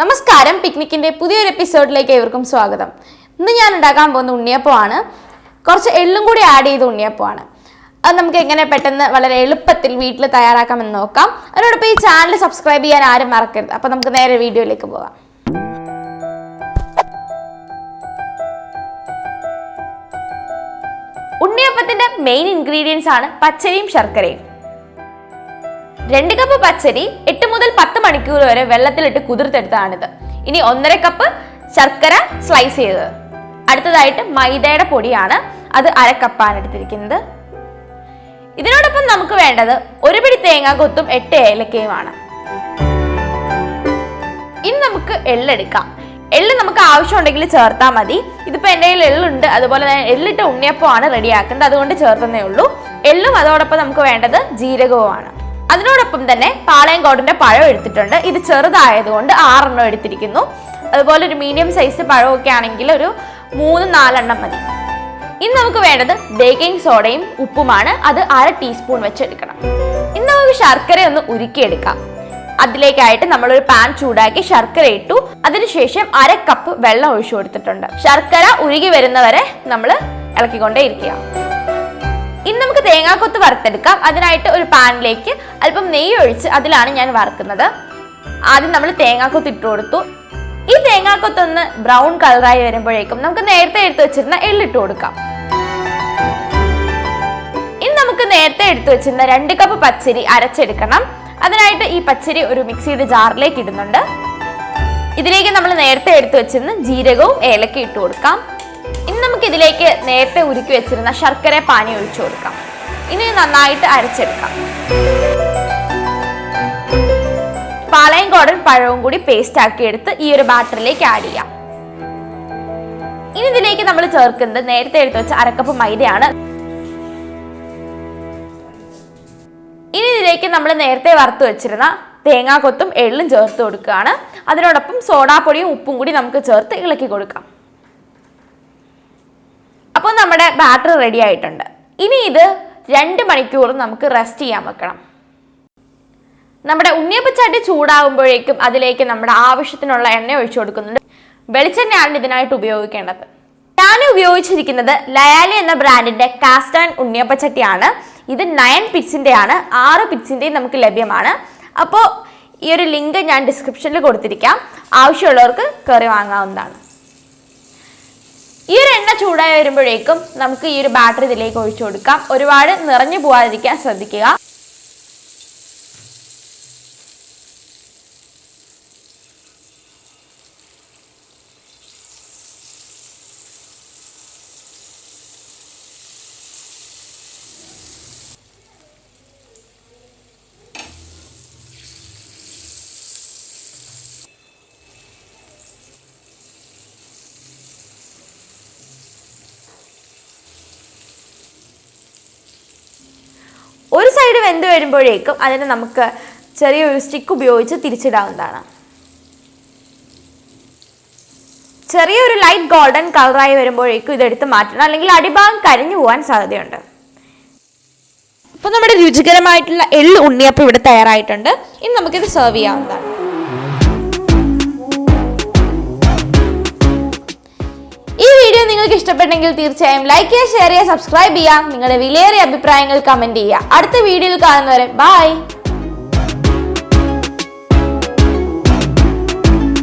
നമസ്കാരം, പിക്നിക്കിന്റെ പുതിയൊരു എപ്പിസോഡിലേക്ക് ഏവർക്കും സ്വാഗതം. ഇന്ന് ഞാൻ ഉണ്ടാക്കാൻ പോകുന്ന ഉണ്ണിയപ്പമാണ്. കുറച്ച് എള്ളും കൂടി ആഡ് ചെയ്ത ഉണ്ണിയപ്പമാണ്. അത് നമുക്ക് എങ്ങനെ പെട്ടെന്ന് വളരെ എളുപ്പത്തിൽ വീട്ടിൽ തയ്യാറാക്കാമെന്ന് നോക്കാം. അതിനോടൊപ്പം ഈ ചാനൽ സബ്സ്ക്രൈബ് ചെയ്യാൻ ആരും മറക്കരുത്. അപ്പോൾ നമുക്ക് നേരെ വീഡിയോയിലേക്ക് പോകാം. ഉണ്ണിയപ്പത്തിന്റെ മെയിൻ ഇൻഗ്രീഡിയൻസ് ആണ് പച്ചരിയും ശർക്കരയും. 2 കപ്പ് പച്ചരി 8 മുതൽ 10 മണിക്കൂർ വരെ വെള്ളത്തിലിട്ട് കുതിർത്തെടുത്തതാണിത്. ഇനി 1.5 കപ്പ് ശർക്കര സ്ലൈസ് ചെയ്തത്. അടുത്തതായിട്ട് മൈദയുടെ പൊടിയാണ്, അത് 1/2 കപ്പാണ് എടുത്തിരിക്കുന്നത്. ഇതിനോടൊപ്പം നമുക്ക് വേണ്ടത് 1 പിടി തേങ്ങാക്കൊത്തും 8 ഏലക്കയുമാണ്. ഇനി നമുക്ക് എള്ളെടുക്കാം. എള്ള് നമുക്ക് ആവശ്യമുണ്ടെങ്കിൽ ചേർത്താൽ മതി. ഇതിപ്പോൾ എൻ്റെ കയ്യിൽ എള്ളുണ്ട്, അതുപോലെ തന്നെ എള്ളിട്ട് ഉണ്ണിയപ്പമാണ് റെഡിയാക്കുന്നത്, അതുകൊണ്ട് ചേർത്തന്നേ ഉള്ളൂ. എള്ളും അതോടൊപ്പം നമുക്ക് വേണ്ടത് ജീരകവുമാണ്. അതിനോടൊപ്പം തന്നെ പാളയംകോടിന്റെ പഴം എടുത്തിട്ടുണ്ട്. ഇത് ചെറുതായതുകൊണ്ട് 6 എണ്ണം എടുത്തിരിക്കുന്നു. അതുപോലെ ഒരു മീഡിയം സൈസ് പഴമൊക്കെ ആണെങ്കിൽ ഒരു 3-4 എണ്ണം മതി. ഇനി നമുക്ക് വേണ്ടത് ബേക്കിംഗ് സോഡയും ഉപ്പുമാണ്, അത് 1/2 ടീസ്പൂൺ വെച്ച് എടുക്കണം. ഇനി നമുക്ക് ശർക്കര ഒന്ന് ഉരുക്കിയെടുക്കാം. അതിലേക്കായിട്ട് നമ്മളൊരു പാൻ ചൂടാക്കി ശർക്കര ഇട്ടു. അതിനുശേഷം 1/2 കപ്പ് വെള്ളം ഒഴിച്ചു കൊടുത്തിട്ടുണ്ട്. ശർക്കര ഉരുകി വരുന്നവരെ നമ്മൾ ഇളക്കിക്കൊണ്ടേ ഇരിക്കുക. ഇനി നമുക്ക് തേങ്ങാക്കൊത്ത് വറുത്തെടുക്കാം. അതിനായിട്ട് ഒരു പാനിലേക്ക് അല്പം നെയ്യ് ഒഴിച്ച് അതിലാണ് ഞാൻ വറുക്കുന്നത്. ആദ്യം നമ്മൾ തേങ്ങാക്കൊത്ത് ഇട്ട് കൊടുത്തു. ഈ തേങ്ങാക്കൊത്തൊന്ന് ബ്രൗൺ കളറായി വരുമ്പോഴേക്കും നമുക്ക് നേരത്തെ എടുത്തു വെച്ചിരുന്ന എള്ളിട്ട് കൊടുക്കാം. ഇനി നമുക്ക് നേരത്തെ എടുത്തു വെച്ചിരുന്ന 2 കപ്പ് പച്ചരി അരച്ചെടുക്കണം. അതിനായിട്ട് ഈ പച്ചരി ഒരു മിക്സിയുടെ ജാറിലേക്ക് ഇടുന്നുണ്ട്. ഇതിലേക്ക് നമ്മൾ നേരത്തെ എടുത്തു വെച്ചിരുന്ന ജീരകവും ഏലക്കയും ഇട്ട് കൊടുക്കാം. ഇനി നമുക്ക് ഇതിലേക്ക് നേരത്തെ ഉരുക്കി വെച്ചിരുന്ന ശർക്കര പാനി ഒഴിച്ചു കൊടുക്കാം. ഇനി നന്നായിട്ട് അരച്ചെടുക്കാം. പാളയംകോടൻ പഴവും കൂടി പേസ്റ്റ് ആക്കി എടുത്ത് ഈ ഒരു ബാറ്ററിലേക്ക് ആഡ് ചെയ്യാം. ഇനി ഇതിലേക്ക് നമ്മൾ ചേർക്കുന്നത് നേരത്തെ എടുത്ത് വെച്ച 1/2 കപ്പ് മൈദയാണ്. ഇനി ഇതിലേക്ക് നമ്മൾ നേരത്തെ വറുത്ത് വെച്ചിരുന്ന തേങ്ങാക്കൊത്തും എള്ളും ചേർത്ത് കൊടുക്കുകയാണ്. അതിനോടൊപ്പം സോഡാപ്പൊടിയും ഉപ്പും കൂടി നമുക്ക് ചേർത്ത് ഇളക്കി കൊടുക്കാം. അപ്പോൾ നമ്മുടെ ബാറ്റർ റെഡി ആയിട്ടുണ്ട്. ഇനി ഇത് 2 മണിക്കൂർ നമുക്ക് റെസ്റ്റ് ചെയ്യാൻ വെക്കണം. നമ്മുടെ ഉണ്ണിയപ്പച്ചട്ടി ചൂടാകുമ്പോഴേക്കും അതിലേക്ക് നമ്മുടെ ആവശ്യത്തിനുള്ള എണ്ണ ഒഴിച്ചു കൊടുക്കുന്നുണ്ട്. വെളിച്ചെണ്ണയാണ് ഇതിനായിട്ട് ഉപയോഗിക്കേണ്ടത്. ഞാൻ ഉപയോഗിച്ചിരിക്കുന്നത് ലയാലി എന്ന ബ്രാൻഡിന്റെ കാസ്റ്റ് ആൻഡ് ഉണ്ണിയപ്പച്ചട്ടിയാണ്. ഇത് 9 പിറ്റ്സിന്റെ ആണ്. 6 പിറ്റ്സിന്റെയും നമുക്ക് ലഭ്യമാണ്. അപ്പോൾ ഈ ഒരു ലിങ്ക് ഞാൻ ഡിസ്ക്രിപ്ഷനിൽ കൊടുത്തിരിക്കാം. ആവശ്യമുള്ളവർക്ക് കയറി വാങ്ങാവുന്നതാണ്. ഈ ഒരു എണ്ണ ചൂടായി വരുമ്പോഴേക്കും നമുക്ക് ഈ ഒരു ബാറ്ററി ഇതിലേക്ക് ഒഴിച്ചു കൊടുക്കാം. ഒരുപാട് നിറഞ്ഞു പോകാതിരിക്കാൻ ശ്രദ്ധിക്കുക. ഒരു സൈഡ് വെന്ത് വരുമ്പോഴേക്കും അതിന് നമുക്ക് ചെറിയൊരു സ്റ്റിക്ക് ഉപയോഗിച്ച് തിരിച്ചിടാവുന്നതാണ്. ചെറിയൊരു ലൈറ്റ് ഗോൾഡൻ കളറായി വരുമ്പോഴേക്കും ഇതെടുത്ത് മാറ്റണം, അല്ലെങ്കിൽ അടിഭാഗം കരിഞ്ഞു പോകാൻ സാധ്യതയുണ്ട്. അപ്പോൾ നമ്മുടെ രുചികരമായിട്ടുള്ള എള്ള് ഉണ്ണിയപ്പം ഇവിടെ തയ്യാറായിട്ടുണ്ട്. ഇനി നമുക്കിത് സെർവ് ചെയ്യാവുന്നതാണ്. ഈ വീഡിയോ നിങ്ങൾക്ക് ഇഷ്ടപ്പെട്ടെങ്കിൽ തീർച്ചയായും ലൈക്ക് ചെയ്യുക, ഷെയർ ചെയ്യുക, സബ്സ്ക്രൈബ് ചെയ്യുക. നിങ്ങളുടെ വിലയേറിയ അഭിപ്രായങ്ങൾ കമന്റ് ചെയ്യുക. അടുത്ത വീഡിയോയിൽ കാണുന്നവരെ ബൈ.